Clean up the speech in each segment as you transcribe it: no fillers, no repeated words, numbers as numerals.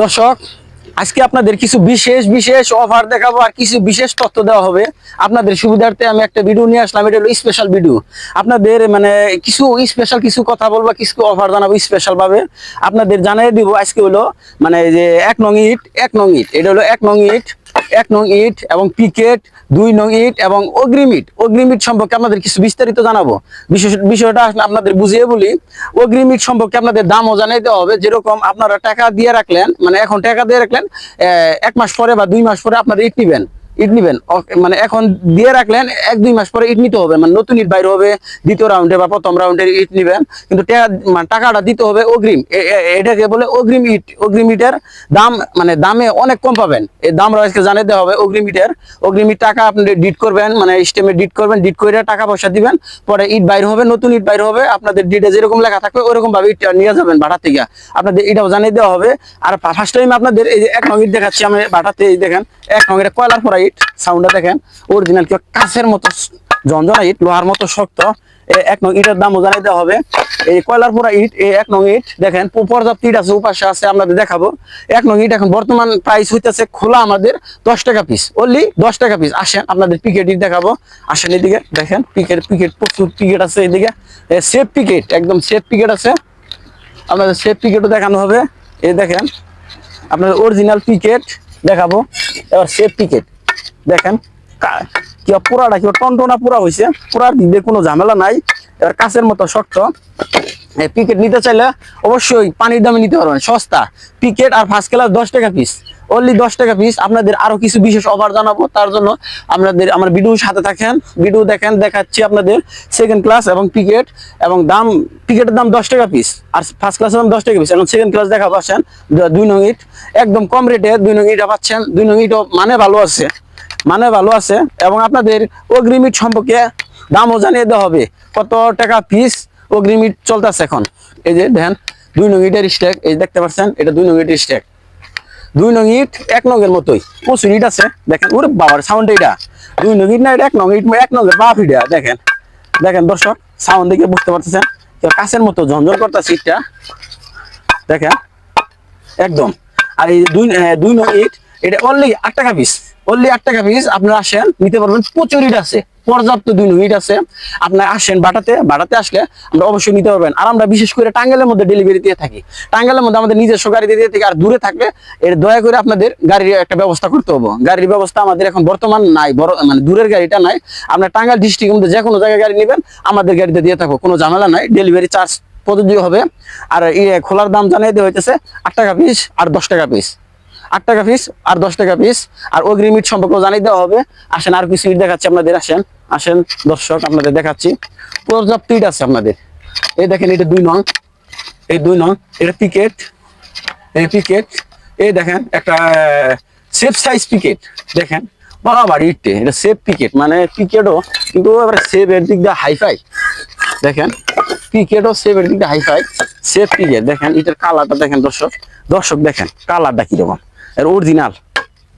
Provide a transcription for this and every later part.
দর্শক, আজকে আপনাদের কিছু বিশেষ বিশেষ অফার দেখাবো আর কিছু বিশেষ তথ্য দেওয়া হবে আপনাদের সুবিধার্থে। আমি একটা ভিডিও নিয়ে আসলাম, এটা হলো স্পেশাল ভিডিও। আপনাদের মানে কিছু স্পেশাল কিছু কথা বলবো, কিছু অফার জানাবো স্পেশাল ভাবে আপনাদের জানিয়ে দিব। আজকে হলো মানে যে 1 নং ইট এটা হলো 1 নং ইট এবং পিকেট 2 নং ইট এবং অগ্রিম ইট সম্পর্কে আপনাদের কিছু বিস্তারিত জানাবো। বিষয়টা আসলে আপনাদের বুঝিয়ে বলি। অগ্রিম ইট সম্পর্কে আপনাদের দামও জানিয়ে দেওয়া হবে। যেরকম আপনারা টাকা দিয়ে রাখলেন, মানে এখন টাকা দিয়ে রাখলেন, 1 মাস পরে বা 2 মাস পরে আপনারা ইট নিবেন মানে এখন দিয়ে রাখলেন 1-2 মাস পরে ইট নিতে হবে, মানে নতুন ইট বাইর হবে দ্বিতীয় রাউন্ডে বা প্রথম রাউন্ডের ইট নিবেন, কিন্তু টাকাটা দিতে হবে অগ্রিম। এটাকে বলে অগ্রিম ইটের দাম, মানে দামে অনেক কম পাবেন। এই দাম আজকে জানিয়ে দেওয়া হবে অগ্রিম ইট টাকা আপনি ডিট করবেন, মানে স্টেমে ডিট করবেন, ডিট করে টাকা পয়সা দিবেন, পরে ইট বাইর হবে, নতুন ইট বাইর হবে, আপনাদের ডিটে যেরকম লেখা থাকবে ওরকম ভাবে ইট নিয়ে যাবেন ভাড়া থেকে। আপনাদের এটাও জানিয়ে দেওয়া হবে। আর ফার্স্ট টাইম আপনাদের এই যে 1 নং ইট দেখাচ্ছি আমি ভাড়াতে। এই দেখেন 1 নং এটা কয়লার পরা ইট, সাউন্ডটা দেখেন অরিজিনাল, কি কাছের মতো ঝনঝনা ইট, লোহার মতো শক্ত। 1 নং ইটের দামও জানিয়ে দেওয়া হবে। এই কয়লার পোড়া ইট, এই 1 নং ইট দেখেন পর্যাপ্ত ইট আছে, উপাসে আছে, আপনাদের দেখাবো। 1 নং ইট এখন বর্তমান প্রাইস হইতেছে খোলা আমাদের 10 টাকা পিস, অনলি 10 টাকা পিস। আসেন আপনাদের পিকেট ইট দেখাবো, আসেন এদিকে দেখেন। পিকেট প্রচুর পিকেট আছে এদিকে, সেফ পিকেট, একদম সেফ পিকেট আছে। আপনাদের সেফ পিকেটও দেখানো হবে। এই দেখেন আপনাদের অরিজিনাল পিকেট দেখাবো। এবার সেফ পিকেট দেখেন, কি পুরাটা কি টনটনা পুরা হয়েছে, পুরার দিক দিয়ে কোনো ঝামেলা নাই। এবার কাছের মতো শক্ত। পিকেট নিতে চাইলে অবশ্যই পানির দামে নিতে পারবেন, সস্তা পিকেট। আর ফার্স্ট ক্লাস 10 টাকা পিস, অনলি 10 টাকা পিস। আপনাদের আরো কিছু বিশেষ অফার জানাবো, তার জন্য আপনাদের আমার ভিডিওর সাথে থাকেন। ভিডিও দেখেন, দেখাচ্ছি আপনাদের সেকেন্ড ক্লাস এবং পিকেট এবং দাম। পিকেটের দাম 10 টাকা পিস আর ফার্স্ট ক্লাসের দাম 10 টাকা পিস। এবং সেকেন্ড ক্লাস দেখা পাচ্ছেন 2 নং ইট, একদম কম রেটে 2 নং ইট পাচ্ছেন। 2 নং ইটও মানে ভালো আছে এবং আপনাদের অগ্রিম ইট সম্পর্কে দামও জানিয়ে দেওয়া হবে, কত টাকা পিস অগ্রিম ইট চলতেছে এখন। এই যে দেখেন 2 নং ইটের স্ট্যাক, এই দেখতে পাচ্ছেন, এটা 2 নং ইটের স্ট্যাক। 2 নং ইট 1 নং এর মতোই প্রচুর ইট আছে দেখেন। ওরে বাবার সাউন্ড, এটা 2 নং ইট না, এটা 1 নং ইট, 1 নং এর বাপ ইটা দেখেন দর্শক, সাউন্ড দেখে বুঝতে পারতেছেন কাছের মতো ঝনঝন করতেছে ইটটা দেখেন একদম। আর এই 2 নং ইট এটা অনলি 8 টাকা পিস, অনলি 8 টাকা পিস। আপনারা আসেন নিতে পারবেন, প্রচুর ইট আছে, পর্যাপ্ত 2 নং ইট আছে। আপনারা আসেন বাটাতে আসলে আমরা অবশ্যই নিতে পারবেন। আর আমরা বিশেষ করে টাঙ্গাইলের মধ্যে ডেলিভারি দিয়ে থাকি, টাঙ্গাইলের মধ্যে আমাদের নিজস্ব গাড়ি দিয়ে থাকি। আর দূরে থাকলে এর দয়া করে আপনাদের গাড়ির একটা ব্যবস্থা করতে হবে। গাড়ির ব্যবস্থা আমাদের এখন বর্তমান নাই, বড় মানে দূরের গাড়িটা নাই। আপনার টাঙ্গাইল ডিস্ট্রিক্টের মধ্যে যে কোনো জায়গায় গাড়ি নেবেন আমাদের গাড়িতে দিয়ে থাকবো, কোনো ঝামেলা নাই, ডেলিভারি চার্জ প্রযোজ্য হবে। আর খোলার দাম জানিয়ে দেওয়া হইতেছে 8 টাকা পিস আর 10 টাকা পিস, 8 টাকা পিস আর 10 টাকা পিস। আর অগ্রিম ইট সম্পর্কে জানিয়ে দেওয়া হবে। আসেন আর কিছু ইট দেখাচ্ছি আপনাদের, আসেন দর্শক আপনাদের দেখাচ্ছি। পর্যাপ্ত ইট আছে আপনাদের। এই দেখেন এটা 2 নং, এই 2 নং এটা পিকেট, এই পিকেট। এই দেখেন একটা সেফ সাইজ পিকেট দেখেন, বাবা ইটে এটা সেফ পিকেট, মানে পিকেটও কিন্তু এবার সেফের দিক দিয়ে হাইফাই দেখেন। পিকেটও সেফের দিক দিয়ে হাইফাই, সেফ পিকেট দেখেন। এটার কালারটা দেখেন দর্শক দেখেন কালারটা কিরকম, এর অরিজিনাল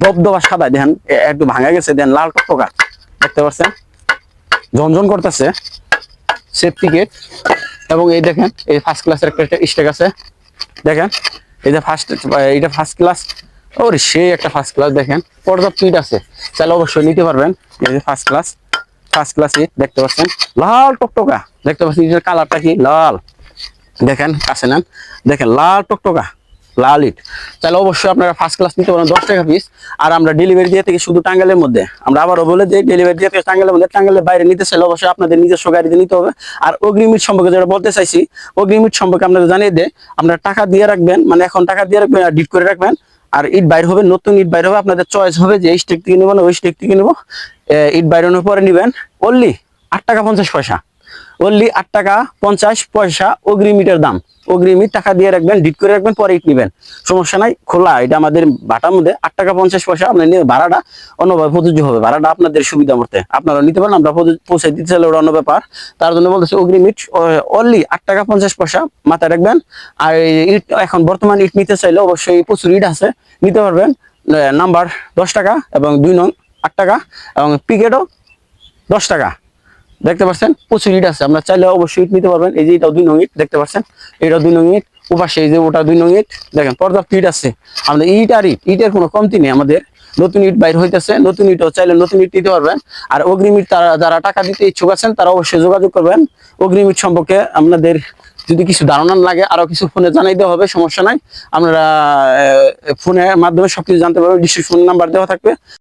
দবদবা সাদা দেখেন, একটু ভাঙা গেছে দেন, লাল টকটকা দেখতে পাচ্ছেন, ঝনঝন করতেছে, সেফ পিকেট। এবং এই দেখেন এই ফার্স্ট ক্লাসের একটা স্টেক আছে দেখেন, এই যে এটা ফার্স্ট ক্লাস, ওরে সেই একটা ফার্স্ট ক্লাস দেখেন, পর্যাপ্ত ইট আছে, তাহলে অবশ্যই নিতে পারবেন। এই যে ফার্স্ট ক্লাস ইট দেখতে পাচ্ছেন, লাল টকটকা দেখতে পাচ্ছেন, এটার কালারটা কি লাল দেখেন, কাছে নেন দেখেন, লাল টকটকা লাল ইট। তাহলে অবশ্যই আপনারা ফার্স্ট ক্লাস নিতে পারেন 10 টাকা পিস। আর আমরা ডেলিভারি দিয়ে থাকি শুধু টাঙ্গাইলের মধ্যে, আমরা আবারও বলে যে ডেলিভারি দিয়ে থেকে টাঙ্গাইলের মধ্যে, টাঙ্গাইলের বাইরে নিতে চাইলে অবশ্যই আপনাদের নিজস্ব গাড়িতে নিতে হবে। আর অগ্রিম ইট সম্পর্কে যেটা বলতে চাইছি, অগ্রিম ইট সম্পর্কে আপনাদের জানিয়ে দেয়, আপনারা টাকা দিয়ে রাখবেন, মানে এখন টাকা দিয়ে রাখবেন আর ডিট করে রাখবেন। আর ইট বাইর হবে, নতুন ইট বাইর হবে, আপনাদের চয়েস হবে যে এই স্টেক থেকে নেবেন ওই স্টেক থেকে নেবো। ইট বাইরানোর পরে নেবেন অনলি 8 টাকা 50 পয়সা, অনলি 8 টাকা 50 পয়সা অগ্রিম ইটের দাম। অগ্রিম ইট টাকা দিয়ে রাখবেন, ডিট করে রাখবেন, পরে ইট নেবেন, সমস্যা নাই। খোলা এটা আমাদের বাটার মধ্যে 8 টাকা 50 পয়সা। আপনার ভাড়াটা অন্যভাবে প্রযোজ্য হবে, ভাড়াটা আপনাদের সুবিধা মতে আপনারা নিতে পারেন, আমরা পৌঁছে দিতে চাইলে ওটা অন্য ব্যাপার। তার জন্য বলতেছি অগ্রিম ইট অনলি 8 টাকা 50 পয়সা, মাথায় রাখবেন। আর ইট এখন বর্তমান ইট নিতে চাইলে অবশ্যই প্রচুর ইট আছে, নিতে পারবেন। নাম্বার 10 টাকা এবং 2 নং 8 টাকা এবং পিকেটও 10 টাকা দেখতে পাচ্ছেন, প্রচুর ইট আছে, আপনার চাইলে অবশ্যই ইট নিতে পারবেন। এই যে এটাও 2 নং ইট দেখতে পাচ্ছেন, এটাও 2 নং ইট, ওপাশে এই যে ওটা 2 নং ইট, দেখেন পর্যাপ্ত ইট আছে আমাদের, ইট আর ইট, ইটের কোনো কমতি নেই আমাদের। নতুন ইট বাইর হইতেছে, নতুন ইটও চাইলে নতুন ইট নিতে পারবেন। আর অগ্রিম ইট তারা যারা টাকা দিতে ইচ্ছুক আছেন তারা অবশ্যই যোগাযোগ করবেন। অগ্রিম ইট সম্পর্কে আপনাদের যদি কিছু ধারণা লাগে আরো কিছু ফোনে জানাই দেওয়া হবে, সমস্যা নাই। আপনারা ফোনের মাধ্যমে সবকিছু জানতে পারবেন, ডিসক্রিপশন নাম্বার দেওয়া থাকবে।